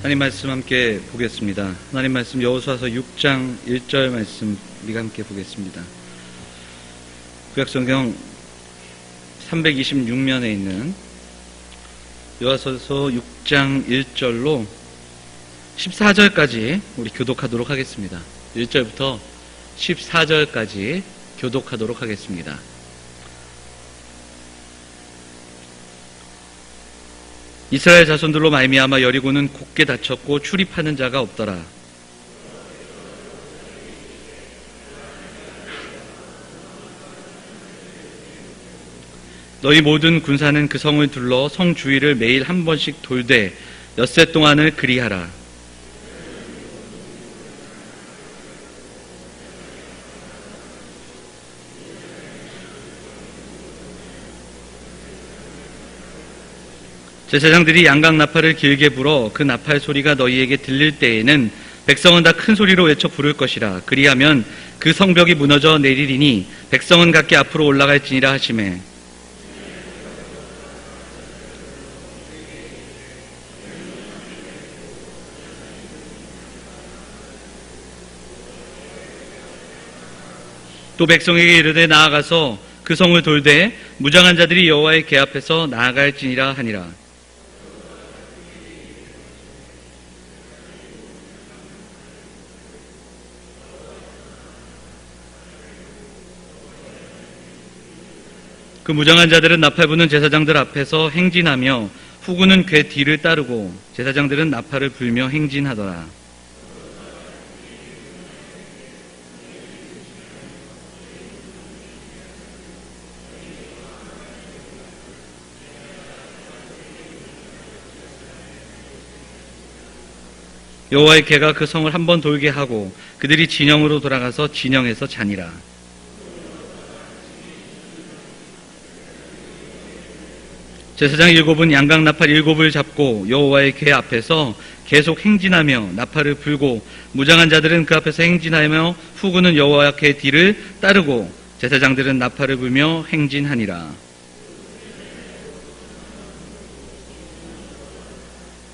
하나님 말씀 함께 보겠습니다. 하나님 말씀 여호수아서 6장 1절 말씀 우리가 함께 보겠습니다. 구약성경 326면에 있는 여호수아서 6장 1절로 14절까지 우리 교독하도록 하겠습니다. 1절부터 14절까지 교독하도록 하겠습니다. 이스라엘 자손들로 말미암아 여리고는 곧게 닫혔고 출입하는 자가 없더라. 너희 모든 군사는 그 성을 둘러 성 주위를 매일 한 번씩 돌되 엿새 동안을 그리하라. 제사장들이 양각 나팔을 길게 불어 그 나팔 소리가 너희에게 들릴 때에는 백성은 다 큰 소리로 외쳐 부를 것이라. 그리하면 그 성벽이 무너져 내리리니 백성은 각기 앞으로 올라갈지니라 하시매. 또 백성에게 이르되 나아가서 그 성을 돌되 무장한 자들이 여호와의 궤 앞에서 나아갈지니라 하니라. 그 무장한 자들은 나팔 부는 제사장들 앞에서 행진하며 후구는 궤 뒤를 따르고 제사장들은 나팔을 불며 행진하더라. 여호와의 궤가 그 성을 한 번 돌게 하고 그들이 진영으로 돌아가서 진영에서 자니라. 제사장 7은 양각 나팔 7을 잡고 여호와의 궤 앞에서 계속 행진하며 나팔을 불고 무장한 자들은 그 앞에서 행진하며 후구는 여호와 궤 뒤를 따르고 제사장들은 나팔을 불며 행진하니라.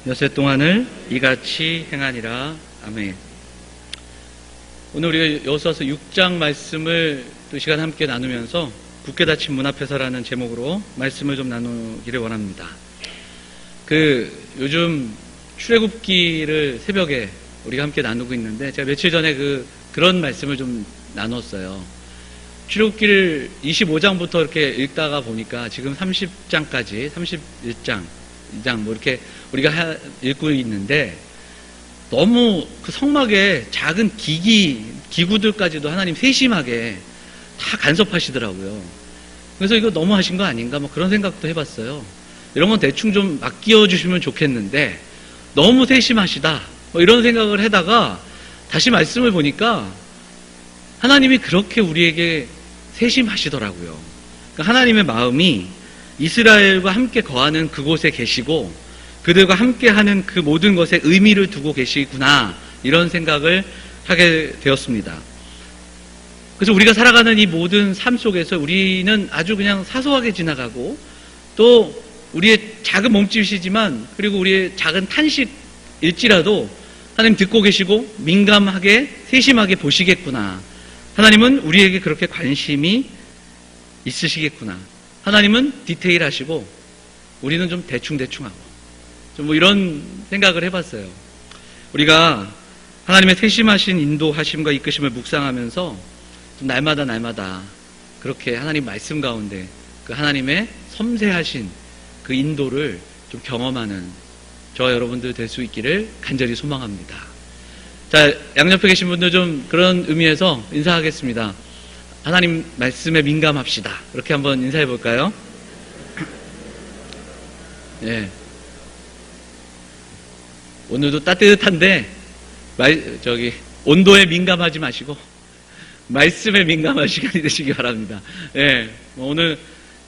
엿새 동안을 이같이 행하니라. 아멘. 오늘 우리가 여호수아서 6장 말씀을 또 시간 함께 나누면서 굳게 닫힌 문 앞에서라는 제목으로 말씀을 좀 나누기를 원합니다. 요즘 출애굽기를 새벽에 우리가 함께 나누고 있는데 제가 며칠 전에 그런 말씀을 좀 나눴어요. 출애굽기를 25장부터 이렇게 읽다가 보니까 지금 30장까지 31장, 2장 뭐 이렇게 우리가 읽고 있는데 너무 그 성막에 작은 기구들까지도 하나님 세심하게 다 간섭하시더라고요. 그래서 이거 너무 하신 거 아닌가 뭐 그런 생각도 해봤어요. 이런 건 대충 좀 맡겨 주시면 좋겠는데 너무 세심하시다 뭐 이런 생각을 하다가 다시 말씀을 보니까 하나님이 그렇게 우리에게 세심하시더라고요. 그러니까 하나님의 마음이 이스라엘과 함께 거하는 그곳에 계시고 그들과 함께하는 그 모든 것에 의미를 두고 계시구나 이런 생각을 하게 되었습니다. 그래서 우리가 살아가는 이 모든 삶 속에서 우리는 아주 그냥 사소하게 지나가고 또 우리의 작은 몸짓이지만 그리고 우리의 작은 탄식일지라도 하나님 듣고 계시고 민감하게 세심하게 보시겠구나. 하나님은 우리에게 그렇게 관심이 있으시겠구나. 하나님은 디테일하시고 우리는 좀 대충대충하고 좀 뭐 이런 생각을 해봤어요. 우리가 하나님의 세심하신 인도하심과 이끄심을 묵상하면서 좀 날마다 그렇게 하나님 말씀 가운데 그 하나님의 섬세하신 그 인도를 좀 경험하는 저와 여러분들 될 수 있기를 간절히 소망합니다. 자, 양옆에 계신 분들 좀 그런 의미에서 인사하겠습니다. 하나님 말씀에 민감합시다. 이렇게 한번 인사해 볼까요? 예. 오늘도 따뜻한데 온도에 민감하지 마시고 말씀에 민감한 시간이 되시기 바랍니다. 예, 오늘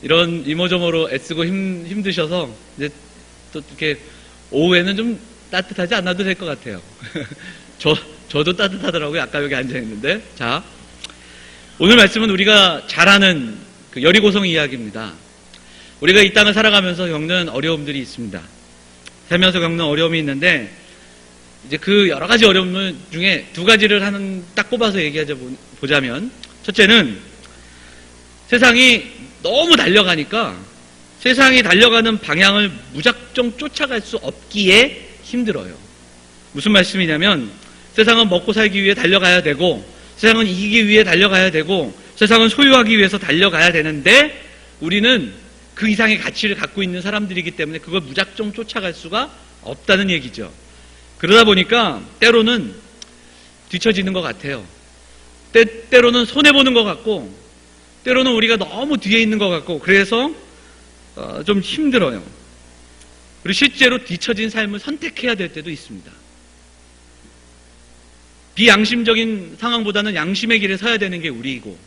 이런 이모저모로 애쓰고 힘드셔서 이제 또 이렇게 오후에는 좀 따뜻하지 않아도 될 것 같아요. 저도 따뜻하더라고요. 아까 여기 앉아 있는데. 자, 오늘 말씀은 우리가 잘 아는 그 여리고성 이야기입니다. 우리가 이 땅을 살아가면서 겪는 어려움들이 있습니다. 살면서 겪는 어려움이 있는데 이제 그 여러 가지 어려움 중에 두 가지를 딱 꼽아서 보자면, 첫째는 세상이 너무 달려가니까 세상이 달려가는 방향을 무작정 쫓아갈 수 없기에 힘들어요. 무슨 말씀이냐면, 세상은 먹고 살기 위해 달려가야 되고, 세상은 이기기 위해 달려가야 되고, 세상은 소유하기 위해서 달려가야 되는데, 우리는 그 이상의 가치를 갖고 있는 사람들이기 때문에 그걸 무작정 쫓아갈 수가 없다는 얘기죠. 그러다 보니까 때로는 뒤처지는 것 같아요. 때로는 손해보는 것 같고, 때로는 우리가 너무 뒤에 있는 것 같고, 그래서 좀 힘들어요. 그리고 실제로 뒤처진 삶을 선택해야 될 때도 있습니다. 비양심적인 상황보다는 양심의 길에 서야 되는 게 우리이고,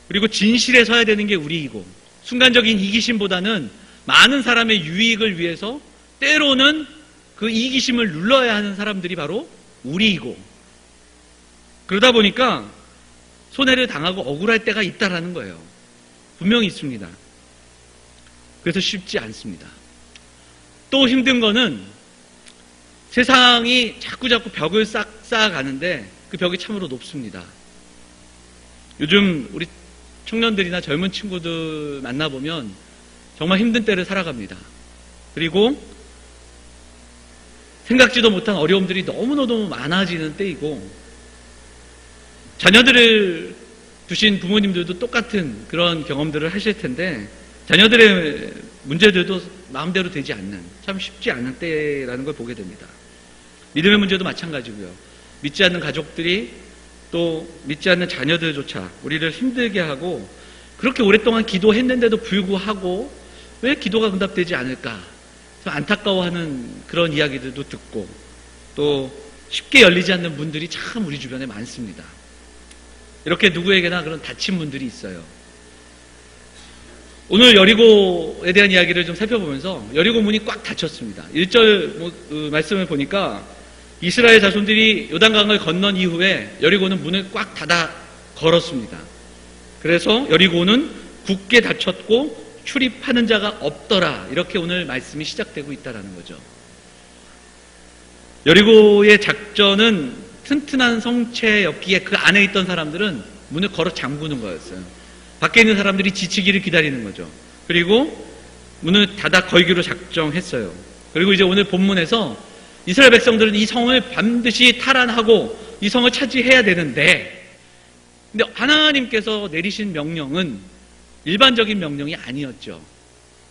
그리고 진실에 서야 되는 게 우리이고, 순간적인 이기심보다는 많은 사람의 유익을 위해서 때로는 그 이기심을 눌러야 하는 사람들이 바로 우리이고, 그러다 보니까 손해를 당하고 억울할 때가 있다라는 거예요. 분명히 있습니다. 그래서 쉽지 않습니다. 또 힘든 거는 세상이 자꾸자꾸 벽을 쌓아가는데 그 벽이 참으로 높습니다. 요즘 우리 청년들이나 젊은 친구들 만나보면 정말 힘든 때를 살아갑니다. 그리고 생각지도 못한 어려움들이 너무너무 많아지는 때이고, 자녀들을 두신 부모님들도 똑같은 그런 경험들을 하실 텐데, 자녀들의 문제들도 마음대로 되지 않는, 참 쉽지 않은 때라는 걸 보게 됩니다. 믿음의 문제도 마찬가지고요. 믿지 않는 가족들이, 또 믿지 않는 자녀들조차 우리를 힘들게 하고, 그렇게 오랫동안 기도했는데도 불구하고 왜 기도가 응답되지 않을까, 좀 안타까워하는 그런 이야기들도 듣고, 또 쉽게 열리지 않는 분들이 참 우리 주변에 많습니다. 이렇게 누구에게나 그런 다친 분들이 있어요. 오늘 여리고에 대한 이야기를 좀 살펴보면서 여리고 문이 꽉 닫혔습니다. 1절 말씀을 보니까 이스라엘 자손들이 요단강을 건넌 이후에 여리고는 문을 꽉 닫아 걸었습니다. 그래서 여리고는 굳게 닫혔고 출입하는 자가 없더라, 이렇게 오늘 말씀이 시작되고 있다는 거죠. 여리고의 작전은 튼튼한 성체였기에 그 안에 있던 사람들은 문을 걸어 잠그는 거였어요. 밖에 있는 사람들이 지치기를 기다리는 거죠. 그리고 문을 닫아 걸기로 작정했어요. 그리고 이제 오늘 본문에서 이스라엘 백성들은 이 성을 반드시 탈환하고 이 성을 차지해야 되는데, 근데 하나님께서 내리신 명령은 일반적인 명령이 아니었죠.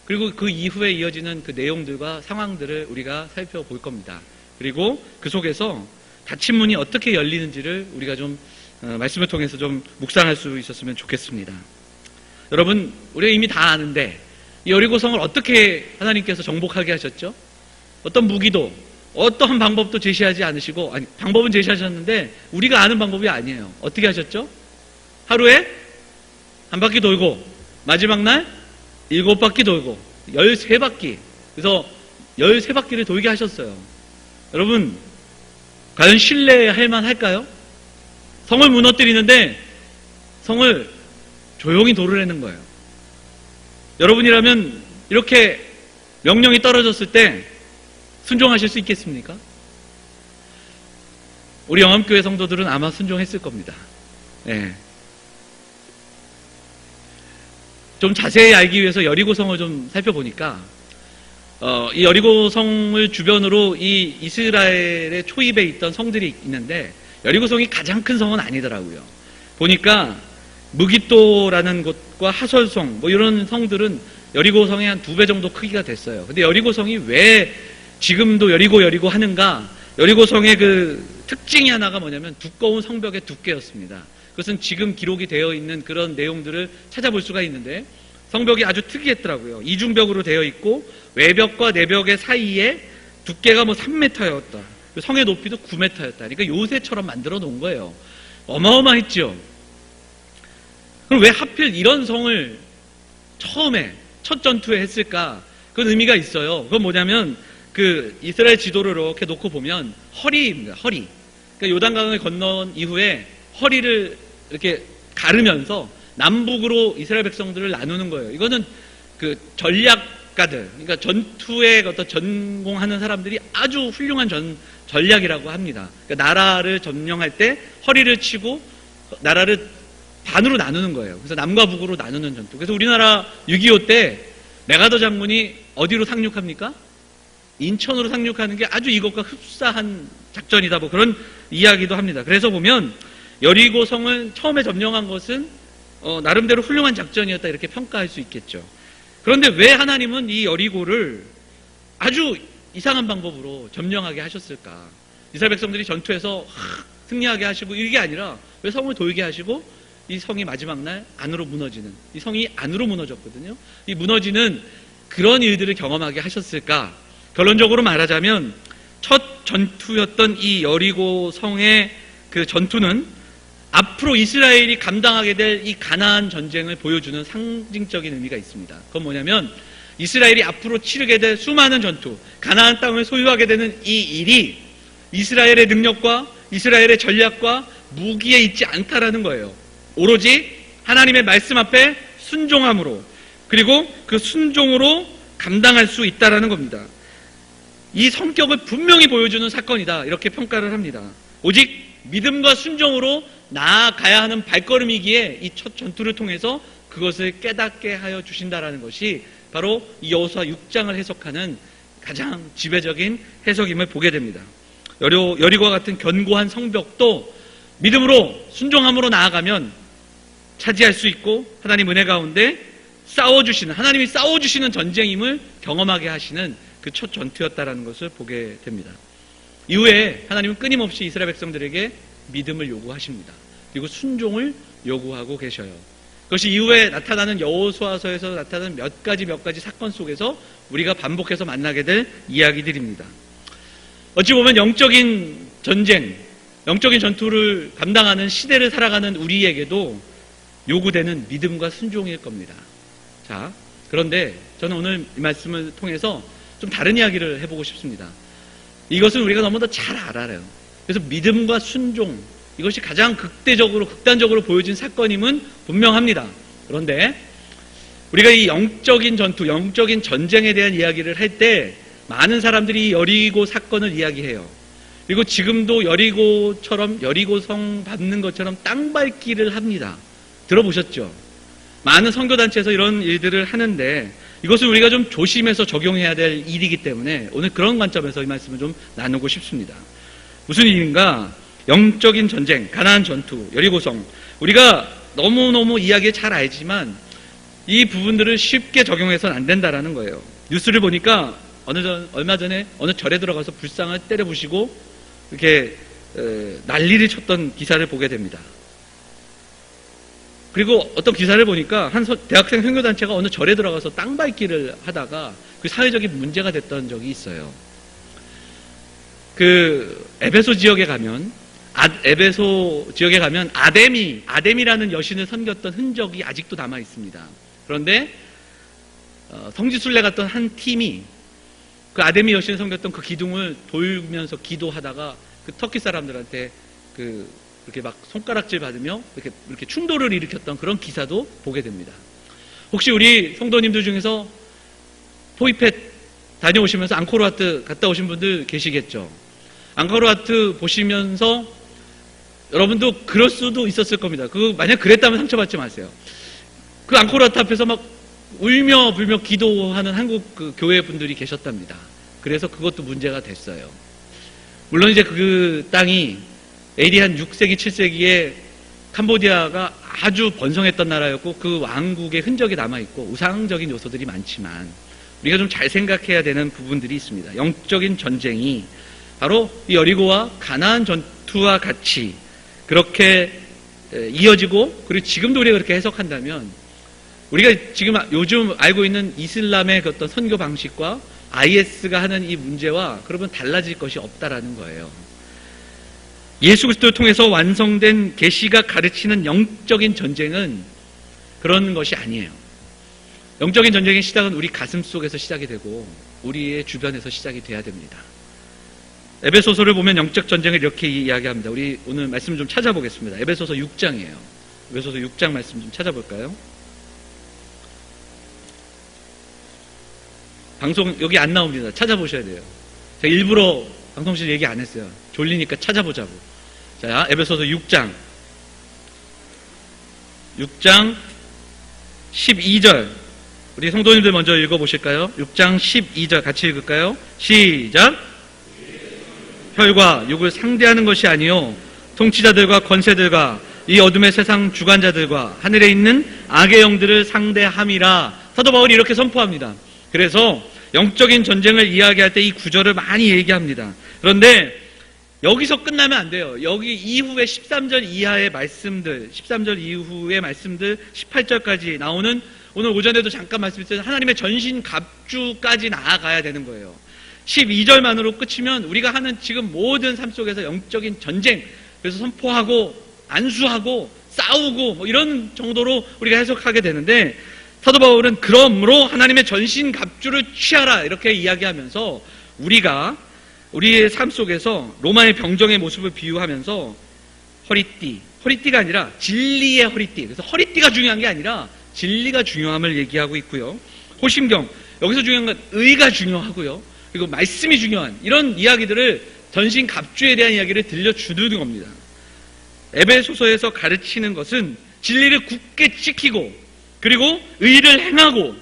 그리고 그 이후에 이어지는 그 내용들과 상황들을 우리가 살펴볼 겁니다. 그리고 그 속에서 닫힌 문이 어떻게 열리는지를 우리가 좀 말씀을 통해서 좀 묵상할 수 있었으면 좋겠습니다. 여러분, 우리가 이미 다 아는데 이 여리고성을 어떻게 하나님께서 정복하게 하셨죠? 어떤 무기도 어떠한 방법도 제시하지 않으시고, 아니, 방법은 제시하셨는데 우리가 아는 방법이 아니에요. 어떻게 하셨죠? 하루에 한 바퀴 돌고 마지막 날 7바퀴 돌고 13바퀴, 그래서 13바퀴를 돌게 하셨어요. 여러분, 과연 신뢰할 만할까요? 성을 무너뜨리는데 성을 조용히 도르라는 거예요. 여러분이라면 이렇게 명령이 떨어졌을 때 순종하실 수 있겠습니까? 우리 영암교회 성도들은 아마 순종했을 겁니다. 네. 좀 자세히 알기 위해서 여리고성을 좀 살펴보니까 이 여리고성을 주변으로 이 이스라엘의 초입에 있던 성들이 있는데 여리고성이 가장 큰 성은 아니더라고요. 보니까 무깃도라는 곳과 하설성 뭐 이런 성들은 여리고성의 한 2배 정도 크기가 됐어요. 근데 여리고성이 왜 지금도 여리고 하는가? 여리고성의 그 특징이 하나가 뭐냐면 두꺼운 성벽의 두께였습니다. 그것은 지금 기록이 되어 있는 그런 내용들을 찾아볼 수가 있는데 성벽이 아주 특이했더라고요. 이중벽으로 되어 있고 외벽과 내벽의 사이에 두께가 뭐 3m였다. 성의 높이도 9m였다. 그러니까 요새처럼 만들어 놓은 거예요. 어마어마했죠. 그럼 왜 하필 이런 성을 처음에 첫 전투에 했을까? 그건 의미가 있어요. 그건 뭐냐면 그 이스라엘 지도를 이렇게 놓고 보면 허리입니다. 허리. 그러니까 요단강을 건넌 이후에 허리를 이렇게 가르면서 남북으로 이스라엘 백성들을 나누는 거예요. 이거는 그 전략가들, 그러니까 전투에 어떤 전공하는 사람들이 아주 훌륭한 전략이라고 합니다. 그러니까 나라를 점령할 때 허리를 치고 나라를 반으로 나누는 거예요. 그래서 남과 북으로 나누는 전투. 그래서 우리나라 6.25 때 메가더 장군이 어디로 상륙합니까? 인천으로 상륙하는 게 아주 이것과 흡사한 작전이다. 뭐 그런 이야기도 합니다. 그래서 보면 여리고성을 처음에 점령한 것은 나름대로 훌륭한 작전이었다 이렇게 평가할 수 있겠죠. 그런데 왜 하나님은 이 여리고를 아주 이상한 방법으로 점령하게 하셨을까? 이스라엘 백성들이 전투에서 승리하게 하시고 이게 아니라 왜 성을 돌게 하시고 이 성이 마지막 날 안으로 무너지는, 이 성이 안으로 무너졌거든요. 이 무너지는 그런 일들을 경험하게 하셨을까? 결론적으로 말하자면 첫 전투였던 이 여리고 성의 그 전투는 앞으로 이스라엘이 감당하게 될 이 가나안 전쟁을 보여주는 상징적인 의미가 있습니다. 그건 뭐냐면 이스라엘이 앞으로 치르게 될 수많은 전투, 가나안 땅을 소유하게 되는 이 일이 이스라엘의 능력과 이스라엘의 전략과 무기에 있지 않다라는 거예요. 오로지 하나님의 말씀 앞에 순종함으로, 그리고 그 순종으로 감당할 수 있다라는 겁니다. 이 성격을 분명히 보여주는 사건이다 이렇게 평가를 합니다. 오직 믿음과 순종으로 나아가야 하는 발걸음이기에 이 첫 전투를 통해서 그것을 깨닫게 하여 주신다라는 것이 바로 이 여호수아 6장을 해석하는 가장 지배적인 해석임을 보게 됩니다. 여리고와 같은 견고한 성벽도 믿음으로 순종함으로 나아가면 차지할 수 있고 하나님 은혜 가운데 싸워주시는, 하나님이 싸워주시는 전쟁임을 경험하게 하시는 그 첫 전투였다라는 것을 보게 됩니다. 이후에 하나님은 끊임없이 이스라엘 백성들에게 믿음을 요구하십니다. 그리고 순종을 요구하고 계셔요. 그것이 이후에 나타나는 여호수아서에서 나타나는 몇 가지 사건 속에서 우리가 반복해서 만나게 될 이야기들입니다. 어찌 보면 영적인 전쟁, 영적인 전투를 감당하는 시대를 살아가는 우리에게도 요구되는 믿음과 순종일 겁니다. 자, 그런데 저는 오늘 이 말씀을 통해서 좀 다른 이야기를 해보고 싶습니다. 이것은 우리가 너무나 잘 알아요. 그래서 믿음과 순종, 이것이 가장 극단적으로 보여진 사건임은 분명합니다. 그런데 우리가 이 영적인 전투, 영적인 전쟁에 대한 이야기를 할 때 많은 사람들이 여리고 사건을 이야기해요. 그리고 지금도 여리고성 밟는 것처럼 땅 밟기를 합니다. 들어보셨죠? 많은 선교단체에서 이런 일들을 하는데 이것을 우리가 좀 조심해서 적용해야 될 일이기 때문에 오늘 그런 관점에서 이 말씀을 좀 나누고 싶습니다. 무슨 일인가? 영적인 전쟁, 가나안 전투, 여리고성. 우리가 너무너무 이야기 잘 알지만 이 부분들을 쉽게 적용해서는 안 된다라는 거예요. 뉴스를 보니까 얼마 전에 어느 절에 들어가서 불상을 때려 부시고 이렇게 난리를 쳤던 기사를 보게 됩니다. 그리고 어떤 기사를 보니까 한 대학생 선교단체가 어느 절에 들어가서 땅 밟기를 하다가 그 사회적인 문제가 됐던 적이 있어요. 그 에베소 지역에 가면 아데미라는 여신을 섬겼던 흔적이 아직도 남아 있습니다. 그런데 성지순례 갔던 한 팀이 그 아데미 여신을 섬겼던 그 기둥을 돌면서 기도하다가 그 터키 사람들한테 이렇게 막 손가락질 받으며 이렇게 충돌을 일으켰던 그런 기사도 보게 됩니다. 혹시 우리 성도님들 중에서 포이펫 다녀오시면서 앙코르와트 갔다 오신 분들 계시겠죠? 앙코르와트 보시면서 여러분도 그럴 수도 있었을 겁니다. 만약 그랬다면 상처받지 마세요. 그 앙코르와트 앞에서 막 울며 불며 기도하는 한국 그 교회 분들이 계셨답니다. 그래서 그것도 문제가 됐어요. 물론 이제 그 땅이 AD 한 6세기, 7세기에 캄보디아가 아주 번성했던 나라였고 그 왕국의 흔적이 남아있고 우상적인 요소들이 많지만 우리가 좀 잘 생각해야 되는 부분들이 있습니다. 영적인 전쟁이 바로 이 여리고와 가나안 전투와 같이 그렇게 이어지고 그리고 지금도 우리가 그렇게 해석한다면 우리가 지금 요즘 알고 있는 이슬람의 그 어떤 선교 방식과 IS가 하는 이 문제와 그러면 달라질 것이 없다라는 거예요. 예수 그리스도를 통해서 완성된 계시가 가르치는 영적인 전쟁은 그런 것이 아니에요. 영적인 전쟁의 시작은 우리 가슴 속에서 시작이 되고 우리의 주변에서 시작이 돼야 됩니다. 에베소서를 보면 영적 전쟁을 이렇게 이야기합니다. 우리 오늘 말씀 좀 찾아보겠습니다. 에베소서 6장이에요. 에베소서 6장 말씀 좀 찾아볼까요? 방송 여기 안 나옵니다. 찾아보셔야 돼요. 제가 일부러 방송실 얘기 안 했어요. 졸리니까 찾아보자고. 자, 에베소서 6장 12절. 우리 성도님들 먼저 읽어보실까요? 6장 12절 같이 읽을까요? 시작. 혈과 육을 상대하는 것이 아니요 통치자들과 권세들과 이 어둠의 세상 주관자들과 하늘에 있는 악의 영들을 상대함이라. 사도 바울이 이렇게 선포합니다. 그래서 영적인 전쟁을 이야기할 때 이 구절을 많이 얘기합니다. 그런데 여기서 끝나면 안 돼요. 여기 이후에 13절 이하의 말씀들, 13절 이후의 말씀들 18절까지 나오는, 오늘 오전에도 잠깐 말씀드렸던 하나님의 전신 갑주까지 나아가야 되는 거예요. 12절만으로 끝이면 우리가 하는 지금 모든 삶 속에서 영적인 전쟁, 그래서 선포하고 안수하고 싸우고 뭐 이런 정도로 우리가 해석하게 되는데, 사도 바울은 그러므로 하나님의 전신 갑주를 취하라 이렇게 이야기하면서 우리의 삶 속에서 로마의 병정의 모습을 비유하면서 허리띠가 아니라 진리의 허리띠, 그래서 허리띠가 중요한 게 아니라 진리가 중요함을 얘기하고 있고요. 호심경, 여기서 중요한 건 의가 중요하고요. 그리고 말씀이 중요한 이런 이야기들을 전신 갑주에 대한 이야기를 들려주는 겁니다. 에베소서에서 가르치는 것은 진리를 굳게 지키고, 그리고 의를 행하고,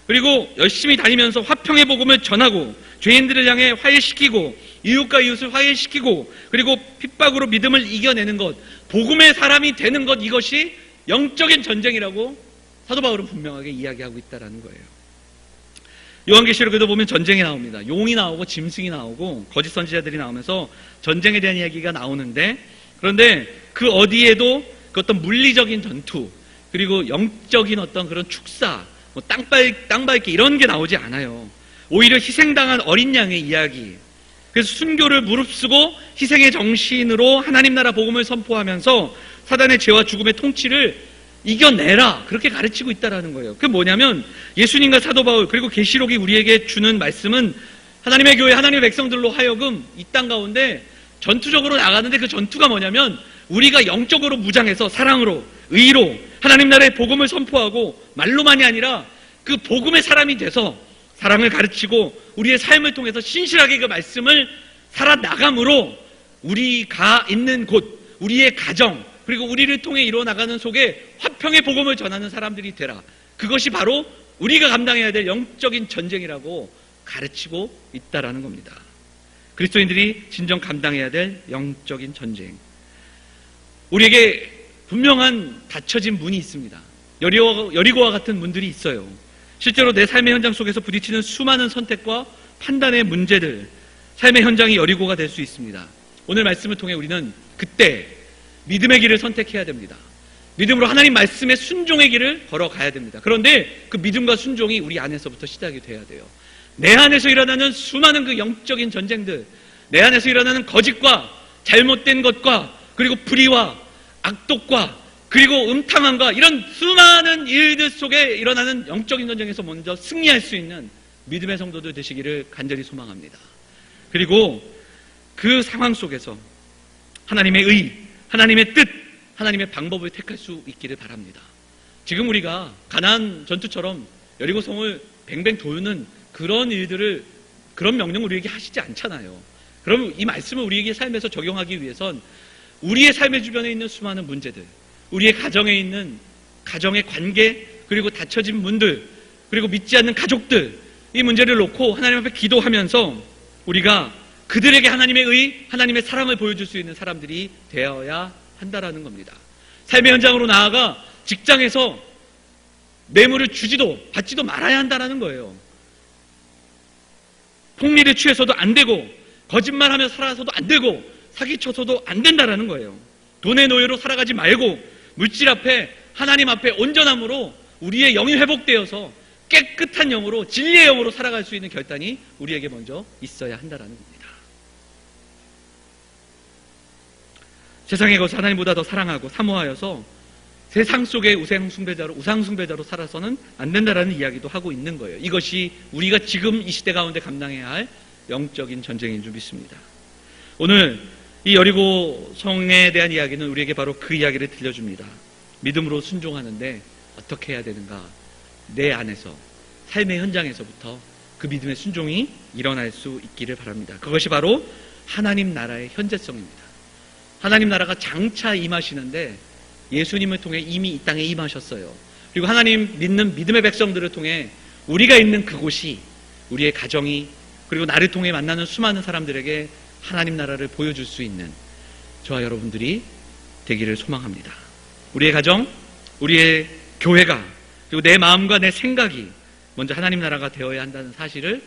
그리고 열심히 다니면서 화평의 복음을 전하고, 죄인들을 향해 화해시키고, 이웃과 이웃을 화해시키고, 그리고 핍박으로 믿음을 이겨내는 것, 복음의 사람이 되는 것, 이것이 영적인 전쟁이라고 사도 바울은 분명하게 이야기하고 있다는 거예요. 요한계시록에도 보면 전쟁이 나옵니다. 용이 나오고 짐승이 나오고 거짓 선지자들이 나오면서 전쟁에 대한 이야기가 나오는데, 그런데 그 어디에도 그 어떤 물리적인 전투, 그리고 영적인 어떤 그런 축사, 뭐 땅밟기 이런 게 나오지 않아요. 오히려 희생당한 어린 양의 이야기. 그래서 순교를 무릅쓰고 희생의 정신으로 하나님 나라 복음을 선포하면서 사단의 죄와 죽음의 통치를 이겨내라, 그렇게 가르치고 있다는 거예요. 그게 뭐냐면 예수님과 사도 바울 그리고 계시록이 우리에게 주는 말씀은 하나님의 교회, 하나님의 백성들로 하여금 이 땅 가운데 전투적으로 나가는데, 그 전투가 뭐냐면 우리가 영적으로 무장해서 사랑으로, 의로 하나님 나라의 복음을 선포하고, 말로만이 아니라 그 복음의 사람이 돼서 사랑을 가르치고 우리의 삶을 통해서 신실하게 그 말씀을 살아나감으로 우리가 있는 곳, 우리의 가정, 그리고 우리를 통해 이루어나가는 속에 화평의 복음을 전하는 사람들이 되라. 그것이 바로 우리가 감당해야 될 영적인 전쟁이라고 가르치고 있다라는 겁니다. 그리스도인들이 진정 감당해야 될 영적인 전쟁. 우리에게 분명한 닫혀진 문이 있습니다. 여리고와 같은 문들이 있어요. 실제로 내 삶의 현장 속에서 부딪히는 수많은 선택과 판단의 문제들, 삶의 현장이 여리고가 될 수 있습니다. 오늘 말씀을 통해 우리는 그때 믿음의 길을 선택해야 됩니다. 믿음으로 하나님 말씀의 순종의 길을 걸어가야 됩니다. 그런데 그 믿음과 순종이 우리 안에서부터 시작이 돼야 돼요. 내 안에서 일어나는 수많은 그 영적인 전쟁들, 내 안에서 일어나는 거짓과 잘못된 것과, 그리고 불의와 악독과, 그리고 음탕함과, 이런 수많은 일들 속에 일어나는 영적인 전쟁에서 먼저 승리할 수 있는 믿음의 성도들 되시기를 간절히 소망합니다. 그리고 그 상황 속에서 하나님의 의, 하나님의 뜻, 하나님의 방법을 택할 수 있기를 바랍니다. 지금 우리가 가나안 전투처럼 여리고성을 뱅뱅 도는 그런 일들을, 그런 명령을 우리에게 하시지 않잖아요. 그럼 이 말씀을 우리에게 삶에서 적용하기 위해선 우리의 삶의 주변에 있는 수많은 문제들, 우리의 가정에 있는 가정의 관계, 그리고 닫혀진 문들, 그리고 믿지 않는 가족들, 이 문제를 놓고 하나님 앞에 기도하면서 우리가 그들에게 하나님의 의, 하나님의 사랑을 보여줄 수 있는 사람들이 되어야 한다라는 겁니다. 삶의 현장으로 나아가 직장에서 뇌물을 주지도 받지도 말아야 한다라는 거예요. 폭리를 취해서도 안 되고, 거짓말하며 살아서도 안 되고, 사기쳐서도 안 된다라는 거예요. 돈의 노예로 살아가지 말고 물질 앞에, 하나님 앞에 온전함으로 우리의 영이 회복되어서 깨끗한 영으로, 진리의 영으로 살아갈 수 있는 결단이 우리에게 먼저 있어야 한다라는 겁니다. 세상의 것을 하나님보다 더 사랑하고 사모하여서 세상 속의 우상숭배자로 살아서는 안 된다라는 이야기도 하고 있는 거예요. 이것이 우리가 지금 이 시대 가운데 감당해야 할 영적인 전쟁인 줄 믿습니다. 오늘 이 여리고 성에 대한 이야기는 우리에게 바로 그 이야기를 들려줍니다. 믿음으로 순종하는데 어떻게 해야 되는가? 내 안에서, 삶의 현장에서부터 그 믿음의 순종이 일어날 수 있기를 바랍니다. 그것이 바로 하나님 나라의 현재성입니다. 하나님 나라가 장차 임하시는데 예수님을 통해 이미 이 땅에 임하셨어요. 그리고 하나님 믿는 믿음의 백성들을 통해 우리가 있는 그곳이, 우리의 가정이, 그리고 나를 통해 만나는 수많은 사람들에게 하나님 나라를 보여줄 수 있는 저와 여러분들이 되기를 소망합니다. 우리의 가정, 우리의 교회가, 그리고 내 마음과 내 생각이 먼저 하나님 나라가 되어야 한다는 사실을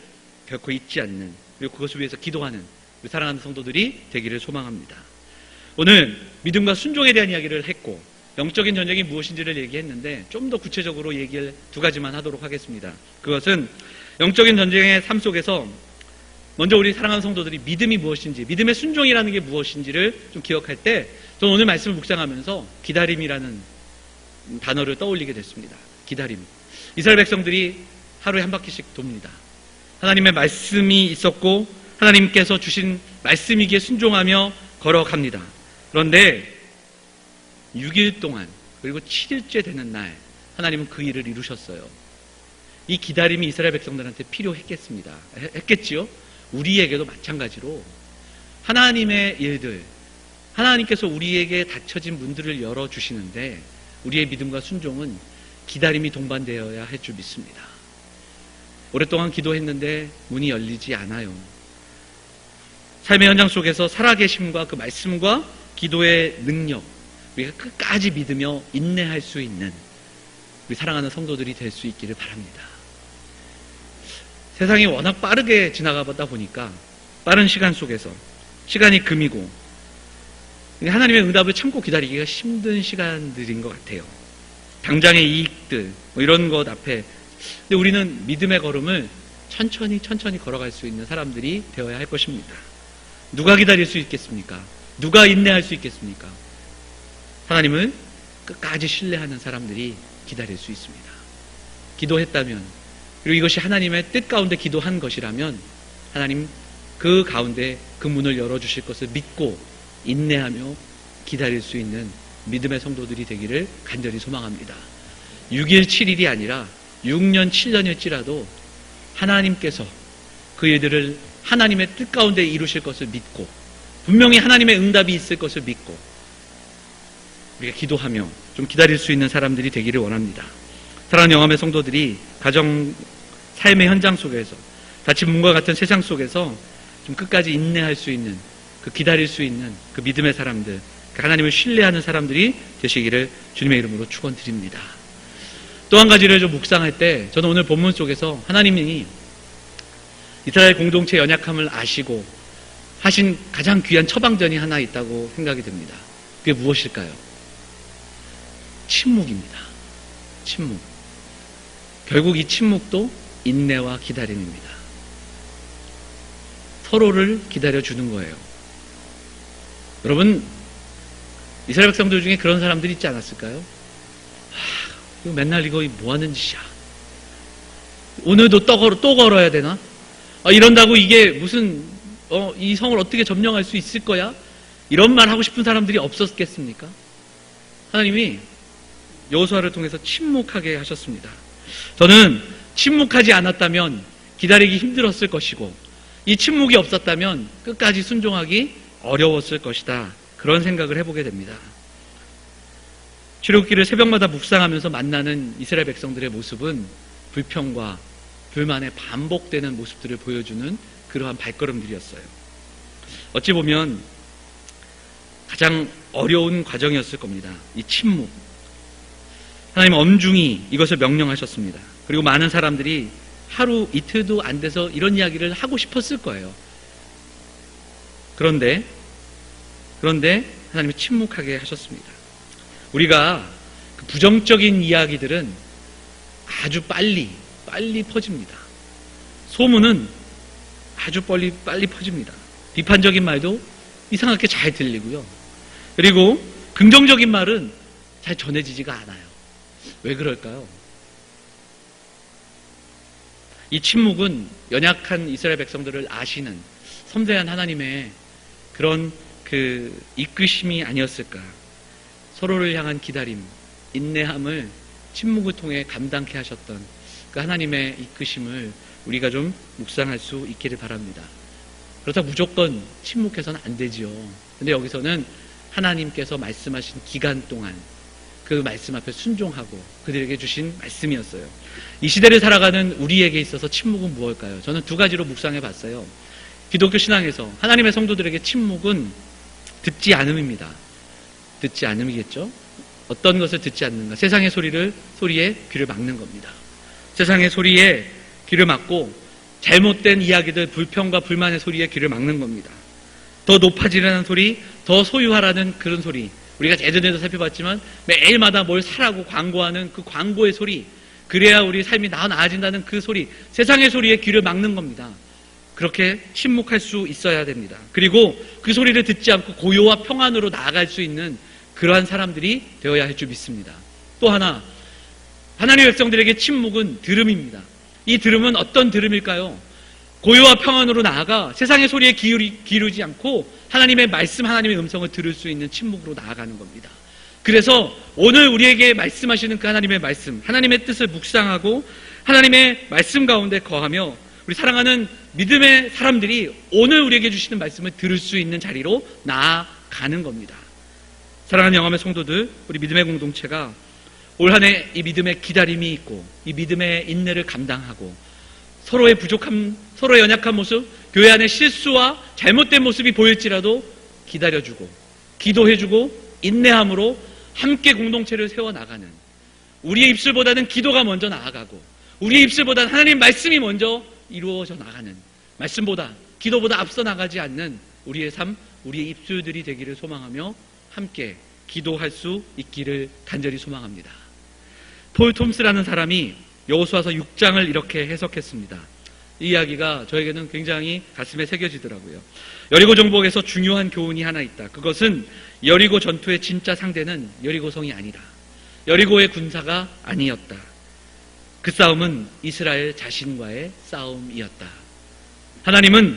결코 잊지 않는, 그리고 그것을 위해서 기도하는 우리 사랑하는 성도들이 되기를 소망합니다. 오늘 믿음과 순종에 대한 이야기를 했고 영적인 전쟁이 무엇인지를 얘기했는데 좀 더 구체적으로 얘기를 두 가지만 하도록 하겠습니다. 그것은 영적인 전쟁의 삶 속에서 먼저 우리 사랑하는 성도들이 믿음이 무엇인지, 믿음의 순종이라는 게 무엇인지를 좀 기억할 때 저는 오늘 말씀을 묵상하면서 기다림이라는 단어를 떠올리게 됐습니다. 기다림. 이스라엘 백성들이 하루에 한 바퀴씩 돕니다. 하나님의 말씀이 있었고 하나님께서 주신 말씀이기에 순종하며 걸어갑니다. 그런데 6일 동안, 그리고 7일째 되는 날 하나님은 그 일을 이루셨어요. 이 기다림이 이스라엘 백성들한테 필요했겠습니다. 했겠지요? 우리에게도 마찬가지로 하나님의 일들, 하나님께서 우리에게 닫혀진 문들을 열어주시는데 우리의 믿음과 순종은 기다림이 동반되어야 할 줄 믿습니다. 오랫동안 기도했는데 문이 열리지 않아요. 삶의 현장 속에서 살아계심과 그 말씀과 기도의 능력, 우리가 끝까지 믿으며 인내할 수 있는 우리 사랑하는 성도들이 될 수 있기를 바랍니다. 세상이 워낙 빠르게 지나가다 보니까 빠른 시간 속에서 시간이 금이고 하나님의 응답을 참고 기다리기가 힘든 시간들인 것 같아요. 당장의 이익들 이런 것 앞에, 근데 우리는 믿음의 걸음을 천천히 걸어갈 수 있는 사람들이 되어야 할 것입니다. 누가 기다릴 수 있겠습니까? 누가 인내할 수 있겠습니까? 하나님을 끝까지 신뢰하는 사람들이 기다릴 수 있습니다. 기도했다면, 그리고 이것이 하나님의 뜻 가운데 기도한 것이라면 하나님 그 가운데 그 문을 열어주실 것을 믿고 인내하며 기다릴 수 있는 믿음의 성도들이 되기를 간절히 소망합니다. 6일 7일이 아니라 6년 7년일지라도 하나님께서 그 일들을 하나님의 뜻 가운데 이루실 것을 믿고 분명히 하나님의 응답이 있을 것을 믿고 우리가 기도하며 좀 기다릴 수 있는 사람들이 되기를 원합니다. 사랑하는 영암의 성도들이 가정, 삶의 현장 속에서 닫힌 문과 같은 세상 속에서 좀 끝까지 인내할 수 있는, 그 기다릴 수 있는 그 믿음의 사람들, 그 하나님을 신뢰하는 사람들이 되시기를 주님의 이름으로 축원드립니다. 또 한 가지를 좀 묵상할 때 저는 오늘 본문 속에서 하나님이 이스라엘 공동체의 연약함을 아시고 하신 가장 귀한 처방전이 하나 있다고 생각이 듭니다. 그게 무엇일까요? 침묵입니다. 침묵. 결국 이 침묵도 인내와 기다림입니다. 서로를 기다려주는 거예요. 여러분, 이스라엘 백성들 중에 그런 사람들이 있지 않았을까요? 이거 맨날 이거 뭐 하는 짓이야. 오늘도 또 걸어야 되나? 이런다고 이게 무슨 이 성을 어떻게 점령할 수 있을 거야? 이런 말 하고 싶은 사람들이 없었겠습니까? 하나님이 여호수아를 통해서 침묵하게 하셨습니다. 저는 침묵하지 않았다면 기다리기 힘들었을 것이고 이 침묵이 없었다면 끝까지 순종하기 어려웠을 것이다. 그런 생각을 해보게 됩니다. 출애굽기를 새벽마다 묵상하면서 만나는 이스라엘 백성들의 모습은 불평과 불만의 반복되는 모습들을 보여주는 그러한 발걸음들이었어요. 어찌 보면 가장 어려운 과정이었을 겁니다. 이 침묵. 하나님 엄중히 이것을 명령하셨습니다. 그리고 많은 사람들이 하루 이틀도 안 돼서 이런 이야기를 하고 싶었을 거예요. 그런데 하나님이 침묵하게 하셨습니다. 우리가 그 부정적인 이야기들은 아주 빨리 퍼집니다. 소문은 아주 빨리 퍼집니다. 비판적인 말도 이상하게 잘 들리고요. 그리고 긍정적인 말은 잘 전해지지가 않아요. 왜 그럴까요? 이 침묵은 연약한 이스라엘 백성들을 아시는 섬세한 하나님의 그런 그 이끄심이 아니었을까. 서로를 향한 기다림, 인내함을 침묵을 통해 감당케 하셨던 그 하나님의 이끄심을 우리가 좀 묵상할 수 있기를 바랍니다. 그렇다고 무조건 침묵해서는 안 되지요. 근데 여기서는 하나님께서 말씀하신 기간 동안 그 말씀 앞에 순종하고 그들에게 주신 말씀이었어요. 이 시대를 살아가는 우리에게 있어서 침묵은 무엇일까요? 저는 두 가지로 묵상해 봤어요. 기독교 신앙에서 하나님의 성도들에게 침묵은 듣지 않음입니다. 듣지 않음이겠죠? 어떤 것을 듣지 않는가? 세상의 소리에 귀를 막는 겁니다. 세상의 소리에 귀를 막고 잘못된 이야기들, 불평과 불만의 소리에 귀를 막는 겁니다. 더 높아지라는 소리, 더 소유하라는 그런 소리. 우리가 예전에도 살펴봤지만 매일마다 뭘 사라고 광고하는 그 광고의 소리, 그래야 우리 삶이 나아진다는 그 소리, 세상의 소리에 귀를 막는 겁니다. 그렇게 침묵할 수 있어야 됩니다. 그리고 그 소리를 듣지 않고 고요와 평안으로 나아갈 수 있는 그러한 사람들이 되어야 할 줄 믿습니다. 또 하나, 하나님의 백성들에게 침묵은 들음입니다. 이 들음은 어떤 들음일까요? 고요와 평안으로 나아가 세상의 소리에 기울이지 않고 하나님의 말씀, 하나님의 음성을 들을 수 있는 침묵으로 나아가는 겁니다. 그래서 오늘 우리에게 말씀하시는 그 하나님의 말씀, 하나님의 뜻을 묵상하고 하나님의 말씀 가운데 거하며 우리 사랑하는 믿음의 사람들이 오늘 우리에게 주시는 말씀을 들을 수 있는 자리로 나아가는 겁니다. 사랑하는 영암의 성도들, 우리 믿음의 공동체가 올 한 해 이 믿음의 기다림이 있고 이 믿음의 인내를 감당하고 서로의 부족함, 서로의 연약한 모습, 교회 안의 실수와 잘못된 모습이 보일지라도 기다려주고 기도해주고 인내함으로 함께 공동체를 세워나가는, 우리의 입술보다는 기도가 먼저 나아가고 우리의 입술보다는 하나님 말씀이 먼저 이루어져 나가는, 말씀보다 기도보다 앞서 나가지 않는 우리의 삶, 우리의 입술들이 되기를 소망하며 함께 기도할 수 있기를 간절히 소망합니다. 폴 톰스라는 사람이 여호수아서 6장을 이렇게 해석했습니다. 이 이야기가 저에게는 굉장히 가슴에 새겨지더라고요. 여리고 정복에서 중요한 교훈이 하나 있다. 그것은 여리고 전투의 진짜 상대는 여리고성이 아니다. 여리고의 군사가 아니었다. 그 싸움은 이스라엘 자신과의 싸움이었다. 하나님은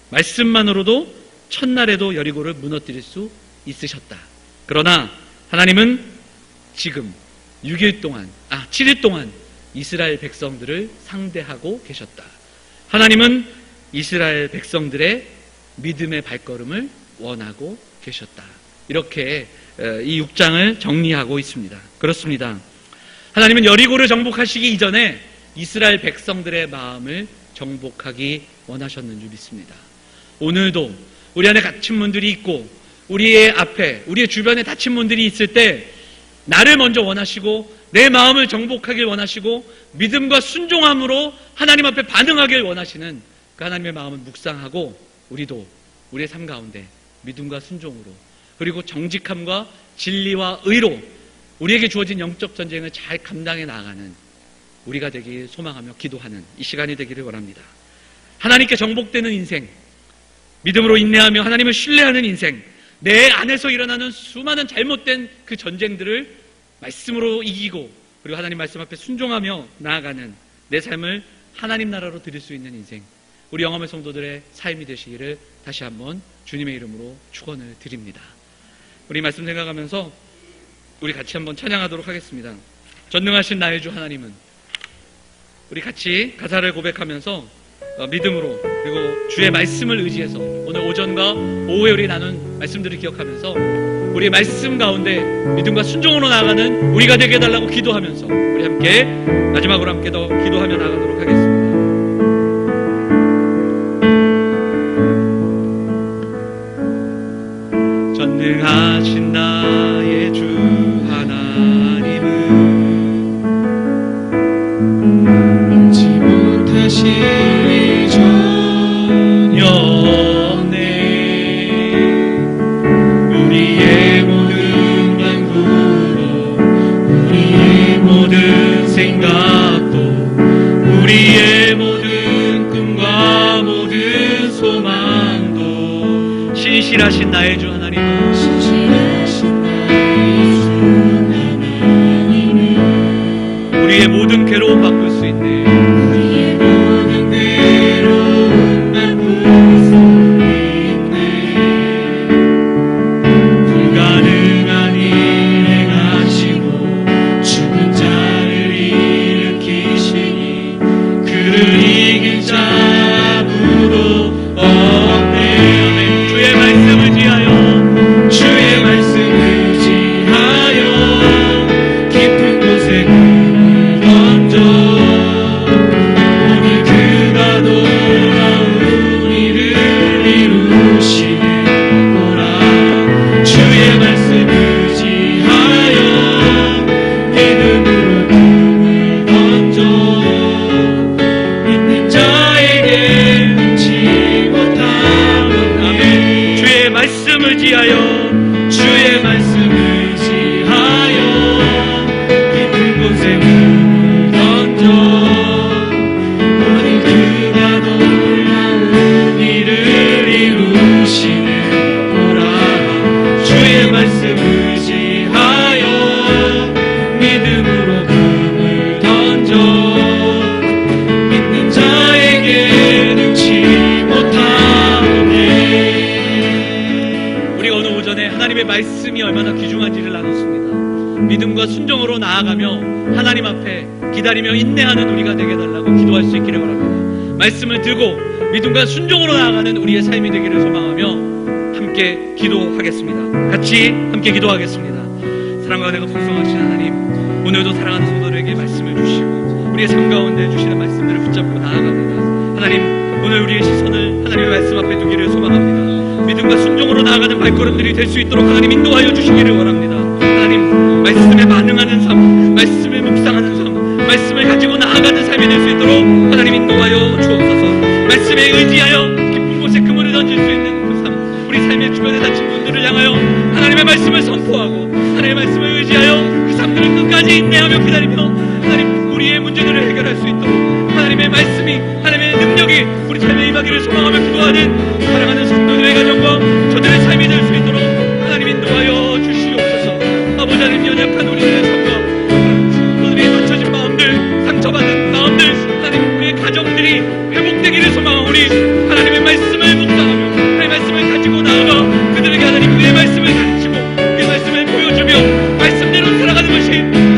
말씀만으로도 첫날에도 여리고를 무너뜨릴 수 있으셨다. 그러나 하나님은 지금 7일 동안 이스라엘 백성들을 상대하고 계셨다. 하나님은 이스라엘 백성들의 믿음의 발걸음을 원하고 계셨다. 이렇게 이 6장을 정리하고 있습니다. 그렇습니다. 하나님은 여리고를 정복하시기 이전에 이스라엘 백성들의 마음을 정복하기 원하셨는 줄 믿습니다. 오늘도 우리 안에 갇힌 문들이 있고 우리의 앞에, 우리의 주변에 닫힌 문들이 있을 때 나를 먼저 원하시고 내 마음을 정복하길 원하시고 믿음과 순종함으로 하나님 앞에 반응하길 원하시는 그 하나님의 마음을 묵상하고 우리도 우리의 삶 가운데 믿음과 순종으로 그리고 정직함과 진리와 의로 우리에게 주어진 영적 전쟁을 잘 감당해 나가는 우리가 되길 소망하며 기도하는 이 시간이 되기를 원합니다. 하나님께 정복되는 인생, 믿음으로 인내하며 하나님을 신뢰하는 인생, 내 안에서 일어나는 수많은 잘못된 그 전쟁들을 말씀으로 이기고 그리고 하나님 말씀 앞에 순종하며 나아가는 내 삶을 하나님 나라로 드릴 수 있는 인생, 우리 영암의 성도들의 삶이 되시기를 다시 한번 주님의 이름으로 축원을 드립니다. 우리 말씀 생각하면서 우리 같이 한번 찬양하도록 하겠습니다. 전능하신 나의 주 하나님은, 우리 같이 가사를 고백하면서 믿음으로 그리고 주의 말씀을 의지해서 오늘 오전과 오후에 우리 나눈 말씀들을 기억하면서 우리의 말씀 가운데 믿음과 순종으로 나아가는 우리가 되게 해달라고 기도하면서 우리 함께 마지막으로 함께 더 기도하며 나가도록 하겠습니다. 전능하신 나의 주 하나님은 알지 못하신 우리의 모든 꿈과 모든 소망도 신실하신 나의 주 하나님은, 신실하신 나의 주 하나님은 우리의 모든 괴로움 바꿀 수 있네. 우리의 모든 괴로움 바꿀 수 있네. 불가능한 일 행하시고 죽은 자를 일으키시니 그를 이길 자 아무도 없네. 말씀 의지하여 주의 말씀 의지하여 깊은 곳에 몸을 던져 오늘 그가 놀라운 일을 이루시는 거라. 주의 말씀 의지하여 믿음으로 금을 던져 믿는 자에게 능치 못하네. 우리가 오늘 오전에 하나님의 말씀이 얼마나 귀중한지를 나눴습니다. 믿음과 순종으로 나아가며 하나님 앞에 기다리며 인내하는 우리가 되게 해달라고 기도할 수 있기를 바랍니다. 말씀을 들고 믿음과 순종으로 나아가는 우리의 삶이 되기를 소망하며 함께 기도하겠습니다. 같이 함께 기도하겠습니다. 사랑과 은혜가 풍성하신 하나님, 오늘도 사랑하는 성도들에게 말씀을 주시고 우리의 삶 가운데 주시는 말씀들을 붙잡고 나아갑니다. 하나님, 오늘 우리의 시선을 하나님의 말씀 앞에 두기를 소망합니다. 믿음과 순종으로 나아가는 발걸음들이 될 수 있도록 하나님 인도하여 주시기를 원합니다. 하나님, 말씀에 반응하는 삶, 말씀에 묵상하는 삶, 말씀을 가지고 나아가는 삶이 될 수 있도록 하나님 인도하여 주옵소서. 말씀에 의지하여 깊은 곳에 그물을 던질 수 있는 그 삶, 우리 삶의 주변에 다친 분들을 향하여 하나님의 말씀을 선포하고 하나님의 말씀을 의지하여 그 삶들을 끝까지 인내하며 기다리며 하나님 우리의 문제들을 해결할 수 있도록 하나님의 말씀이, 하나님의 능력이 우리 삶에 임하기를 소망하며 기도하는 사랑하는 성도들의 가정과 저들의 삶이 될 수 있도록 하나님 인도하여 주시옵소서. 아버지 하나님, 연약한 우리들의 삶과 성도들이 맞춰진 마음들, 상처받은 마음들, 하나님 우리의 가정들이 회복되기를 소망하오니 하나님의 말씀을 묵상하며 하나님의 말씀을 가지고 나아가 그들에게 하나님 그의 말씀을 가르치고 그의 말씀을 보여주며 말씀대로 살아가는 것이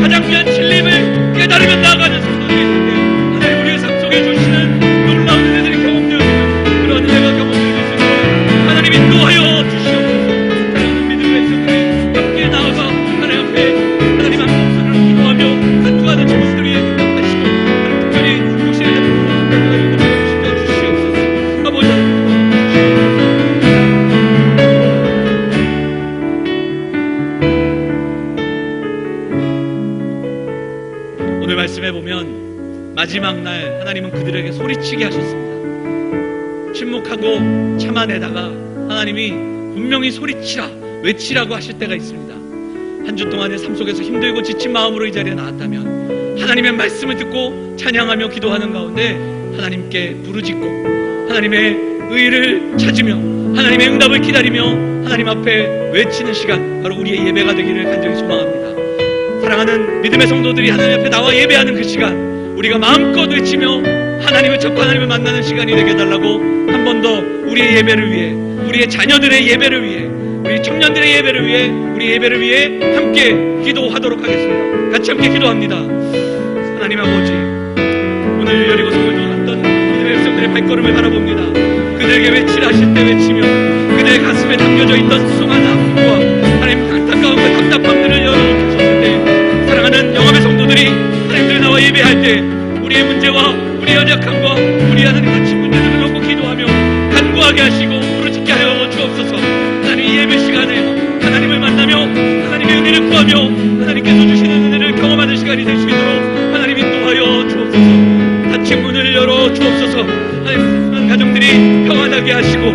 가장 귀한 진리임을 깨달으며 나아가는 성도들이 있는데 하나님 우리의 삶 속에 주시는 놀라운 은혜들이 경험되어지는 그런 은혜가 경험될 수 있도록 하나님 인도하여 주시옵소서. 사랑하는 믿음의 백성들이 함께 나아가 하나님 앞에 하나님 한 목소리로 기도하며 간구하는 제목들 위에 응답하시고 특별히 육신의 대표로 지켜주시옵소서. 아버지 오늘 말씀해 보면 마지막 날 하나님은 그들에게 소리치게 하셨습니다. 침묵하고 참아내다가 하나님이 분명히 소리치라, 외치라고 하실 때가 있습니다. 한 주 동안의 삶 속에서 힘들고 지친 마음으로 이 자리에 나왔다면 하나님의 말씀을 듣고 찬양하며 기도하는 가운데 하나님께 부르짖고 하나님의 의를 찾으며 하나님의 응답을 기다리며 하나님 앞에 외치는 시간, 바로 우리의 예배가 되기를 간절히 소망합니다. 사랑하는 믿음의 성도들이 하나님 앞에 나와 예배하는 그 시간, 우리가 마음껏 외치며 하나님을 찾고 하나님을 만나는 시간이 되게 해달라고 한 번 더 우리의 예배를 위해, 우리의 자녀들의 예배를 위해, 우리 청년들의 예배를 위해, 우리 예배를 위해 함께 기도하도록 하겠습니다. 같이 함께 기도합니다. 하나님 아버지, 오늘 여리고 성을 떠났던 믿음의 백성들의 발걸음을 바라봅니다. 그들에게 외치라 하실 때 외치며 그들의 가슴에 담겨져 있던 수많은 아픔과 하나님 안타까운 그 답답함들을 열어놓으셨을 때 사랑하는 영암의 성도들이 하나님들 나와 예배할 때 우리의 문제와 우리의 연약함과 우리 하나님 같이 문제들을 놓고 기도하며 간구하게 하시고 부르짖게 하여 주옵소서. 하나님 이 예배 시간에 하나님을 만나며 하나님의 은혜를 구하며 하나님께서 주시는 은혜를 경험하는 시간이 될 수 있도록 하나님 인도하여 주옵소서. 닫힌 문을 열어 주옵소서. 하나님 수많은 가정들이 평안하게 하시고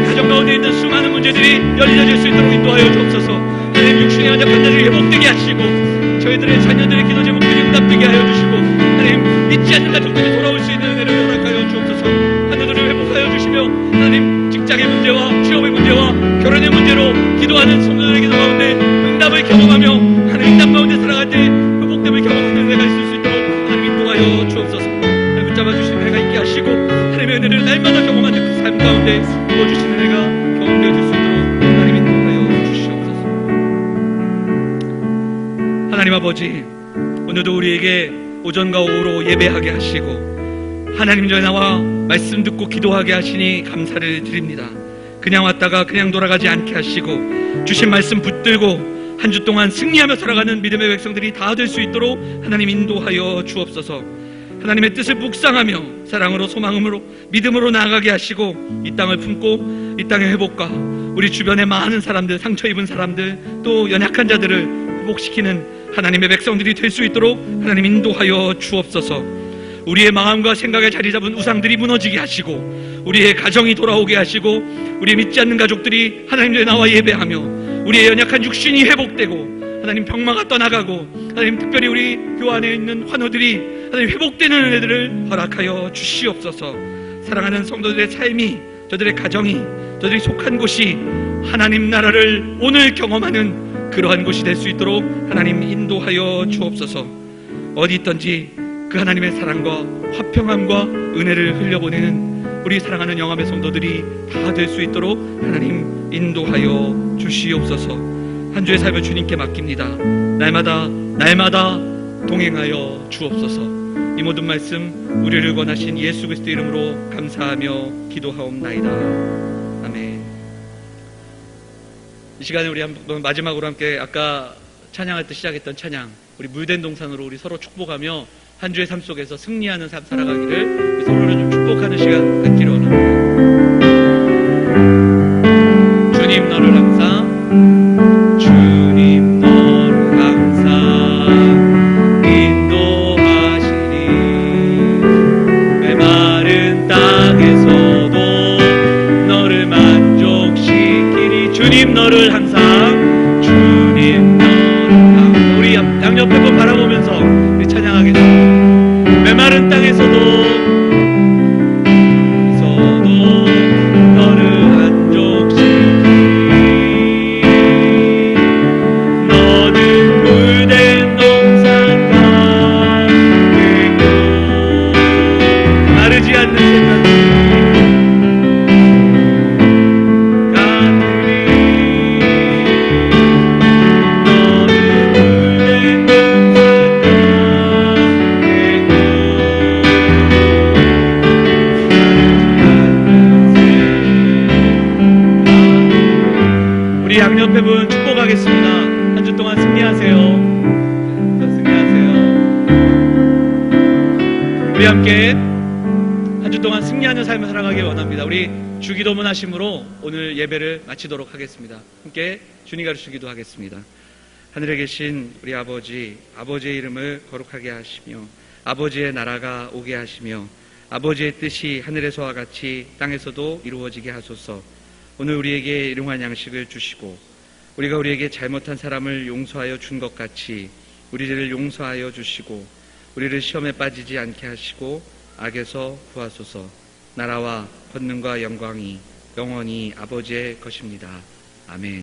가정 가운데 있는 수많은 문제들이 열려질 수 있도록 인도하여 주옵소서. 하나님 육신의 연약한 자들이 회복되게 하시고 저희들의 자녀들의 기도 제목들이 응답되게 하여 주시고 하나님 믿지 않는 가족들이 돌아올 수 있는 은혜를 허락하여 주옵소서. 하나님을 회복하여 주시며 하나님 직장의 문제와 취업의 문제와 결혼의 문제로 기도하는 성도들의 기도 가운데 응답을 경험하며 하나님 응답 가운데 살아갈 때 회복됨을 경험하는 은혜가 있을 수 있도록 하나님 인도하여 주옵소서. 붙잡아 주시는 은혜가 있게 하시고 하나님의 은혜를 날마다 경험하는 그 삶 가운데 부어주시는 은혜가 경험되어질 수 있도록 하나님 인도하여 주시옵소서. 하나님 아버지, 오늘도 우리에게 오전과 오후로 예배하게 하시고 하나님 전에 나와 말씀 듣고 기도하게 하시니 감사를 드립니다. 그냥 왔다가 그냥 돌아가지 않게 하시고 주신 말씀 붙들고 한 주 동안 승리하며 살아가는 믿음의 백성들이 다 될 수 있도록 하나님 인도하여 주옵소서. 하나님의 뜻을 묵상하며 사랑으로 소망으로 믿음으로 나아가게 하시고 이 땅을 품고 이 땅의 회복과 우리 주변의 많은 사람들, 상처 입은 사람들, 또 연약한 자들을 회복시키는 하나님의 백성들이 될 수 있도록 하나님 인도하여 주옵소서. 우리의 마음과 생각에 자리 잡은 우상들이 무너지게 하시고, 우리의 가정이 돌아오게 하시고, 우리 믿지 않는 가족들이 하나님께 나와 예배하며 우리의 연약한 육신이 회복되고, 하나님 병마가 떠나가고, 하나님 특별히 우리 교회 안에 있는 환우들이 하나님 회복되는 은혜들을 허락하여 주시옵소서. 사랑하는 성도들의 삶이, 저들의 가정이, 저들이 속한 곳이 하나님 나라를 오늘 경험하는 그러한 곳이 될 수 있도록 하나님 인도하여 주옵소서. 어디 있든지 그 하나님의 사랑과 화평함과 은혜를 흘려보내는 우리 사랑하는 영암의 성도들이 다 될 수 있도록 하나님 인도하여 주시옵소서. 한 주의 삶을 주님께 맡깁니다. 날마다 동행하여 주옵소서. 이 모든 말씀 우리를 원하신 예수 그리스도 이름으로 감사하며 기도하옵나이다. 아멘. 이 시간에 우리 한번 마지막으로 함께 아까 찬양할 때 시작했던 찬양, 우리 물된 동산으로 우리 서로 축복하며 한 주의 삶 속에서 승리하는 삶 살아가기를 서로를 좀 축복하는 시간 갖기를 원합니다. 주님 너를 항상 인도하시니 메마른 땅에서도 너를 만족시키니. 주님 너를 항상, 주님 너를 항상. 우리 양옆에 분 바라보면서 우리 찬양하겠습니다. 메마른 땅에서도 양옆에 분 축복하겠습니다. 한 주 동안 승리하세요. 우리 함께 한 주 동안 승리하는 삶을 살아가길 원합니다. 우리 주기도문 하심으로 오늘 예배를 마치도록 하겠습니다. 함께 주님 가르쳐 기도하겠습니다. 하늘에 계신 우리 아버지, 아버지의 이름을 거룩하게 하시며 아버지의 나라가 오게 하시며 아버지의 뜻이 하늘에서와 같이 땅에서도 이루어지게 하소서. 오늘 우리에게 일용할 양식을 주시고 우리가 우리에게 잘못한 사람을 용서하여 준 것 같이 우리를 용서하여 주시고 우리를 시험에 빠지지 않게 하시고 악에서 구하소서. 나라와 권능과 영광이 영원히 아버지의 것입니다. 아멘.